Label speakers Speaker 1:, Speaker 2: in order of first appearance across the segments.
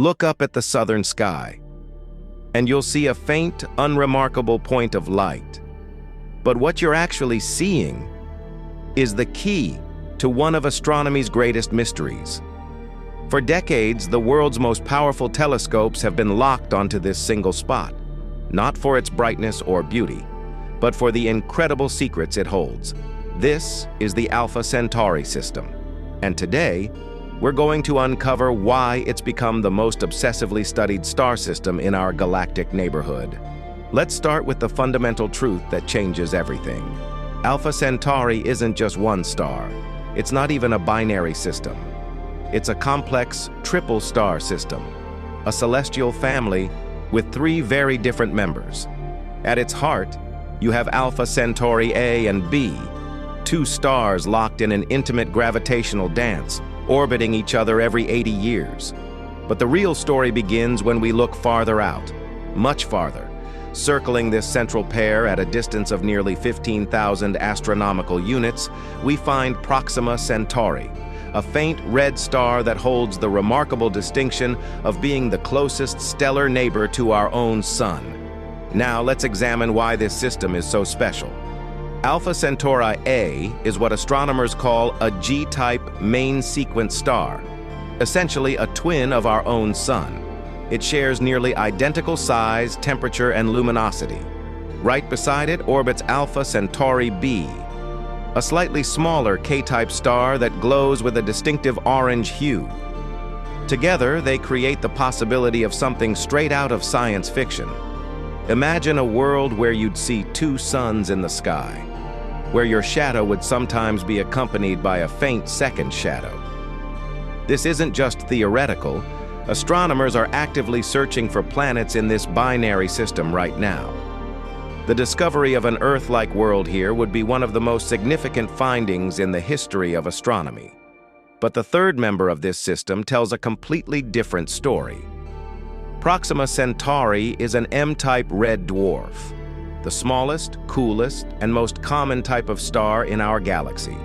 Speaker 1: Look up at the southern sky, and you'll see a faint, unremarkable point of light. But what you're actually seeing is the key to one of astronomy's greatest mysteries. For decades, the world's most powerful telescopes have been locked onto this single spot, not for its brightness or beauty, but for the incredible secrets it holds. This is the Alpha Centauri system, and today, we're going to uncover why it's become the most obsessively studied star system in our galactic neighborhood. Let's start with the fundamental truth that changes everything. Alpha Centauri isn't just one star. It's not even a binary system. It's a complex triple star system, a celestial family with three very different members. At its heart, you have Alpha Centauri A and B, two stars locked in an intimate gravitational dance, orbiting each other every 80 years. But the real story begins when we look farther out, much farther. Circling this central pair at a distance of nearly 15,000 astronomical units, we find Proxima Centauri, a faint red star that holds the remarkable distinction of being the closest stellar neighbor to our own sun. Now let's examine why this system is so special. Alpha Centauri A is what astronomers call a G-type main sequence star, essentially a twin of our own sun. It shares nearly identical size, temperature, and luminosity. Right beside it orbits Alpha Centauri B, a slightly smaller K-type star that glows with a distinctive orange hue. Together, they create the possibility of something straight out of science fiction. Imagine a world where you'd see two suns in the sky, where your shadow would sometimes be accompanied by a faint second shadow. This isn't just theoretical. Astronomers are actively searching for planets in this binary system right now. The discovery of an Earth-like world here would be one of the most significant findings in the history of astronomy. But the third member of this system tells a completely different story. Proxima Centauri is an M-type red dwarf, the smallest, coolest, and most common type of star in our galaxy.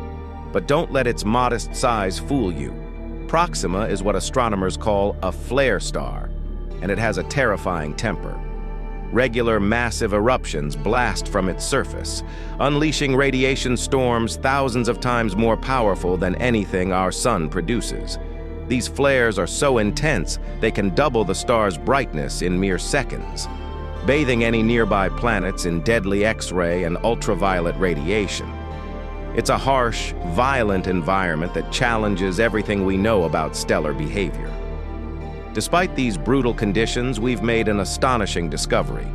Speaker 1: But don't let its modest size fool you. Proxima is what astronomers call a flare star, and it has a terrifying temper. Regular massive eruptions blast from its surface, unleashing radiation storms thousands of times more powerful than anything our sun produces. These flares are so intense they can double the star's brightness in mere seconds, bathing any nearby planets in deadly X-ray and ultraviolet radiation. It's a harsh, violent environment that challenges everything we know about stellar behavior. Despite these brutal conditions, we've made an astonishing discovery.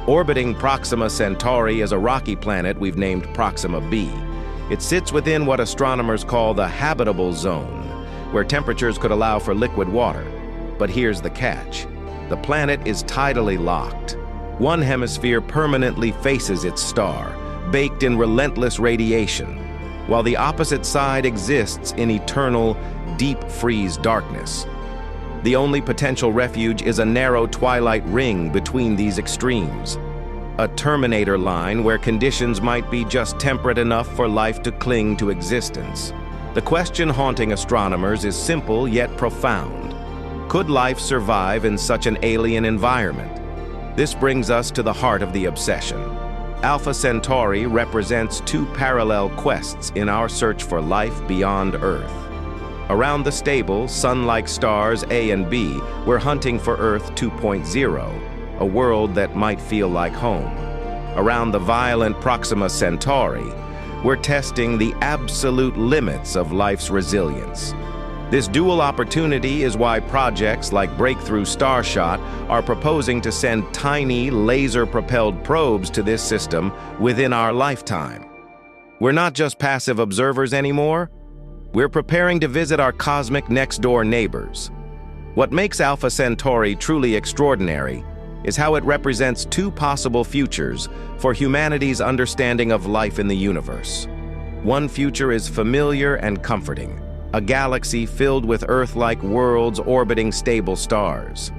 Speaker 1: Orbiting Proxima Centauri is a rocky planet we've named Proxima b. It sits within what astronomers call the habitable zone, where temperatures could allow for liquid water. But here's the catch. The planet is tidally locked. One hemisphere permanently faces its star, baked in relentless radiation, while the opposite side exists in eternal, deep freeze darkness. The only potential refuge is a narrow twilight ring between these extremes, a terminator line where conditions might be just temperate enough for life to cling to existence. The question haunting astronomers is simple yet profound. Could life survive in such an alien environment? This brings us to the heart of the obsession. Alpha Centauri represents two parallel quests in our search for life beyond Earth. Around the stable, sun-like stars A and B, we're hunting for Earth 2.0, a world that might feel like home. Around the violent Proxima Centauri, we're testing the absolute limits of life's resilience. This dual opportunity is why projects like Breakthrough Starshot are proposing to send tiny, laser-propelled probes to this system within our lifetime. We're not just passive observers anymore. We're preparing to visit our cosmic next-door neighbors. What makes Alpha Centauri truly extraordinary is how it represents two possible futures for humanity's understanding of life in the universe. One future is familiar and comforting, a galaxy filled with Earth-like worlds orbiting stable stars.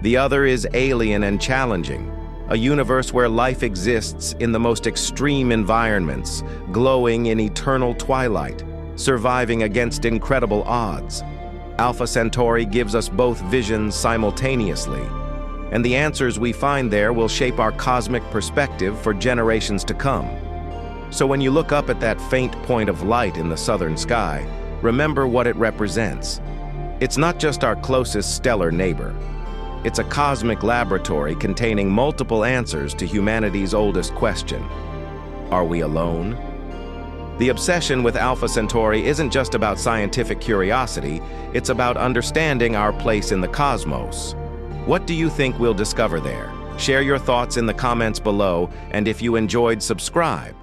Speaker 1: The other is alien and challenging, a universe where life exists in the most extreme environments, glowing in eternal twilight, surviving against incredible odds. Alpha Centauri gives us both visions simultaneously, and the answers we find there will shape our cosmic perspective for generations to come. So when you look up at that faint point of light in the southern sky, remember what it represents. It's not just our closest stellar neighbor. It's a cosmic laboratory containing multiple answers to humanity's oldest question. Are we alone? The obsession with Alpha Centauri isn't just about scientific curiosity, it's about understanding our place in the cosmos. What do you think we'll discover there? Share your thoughts in the comments below, and if you enjoyed, subscribe.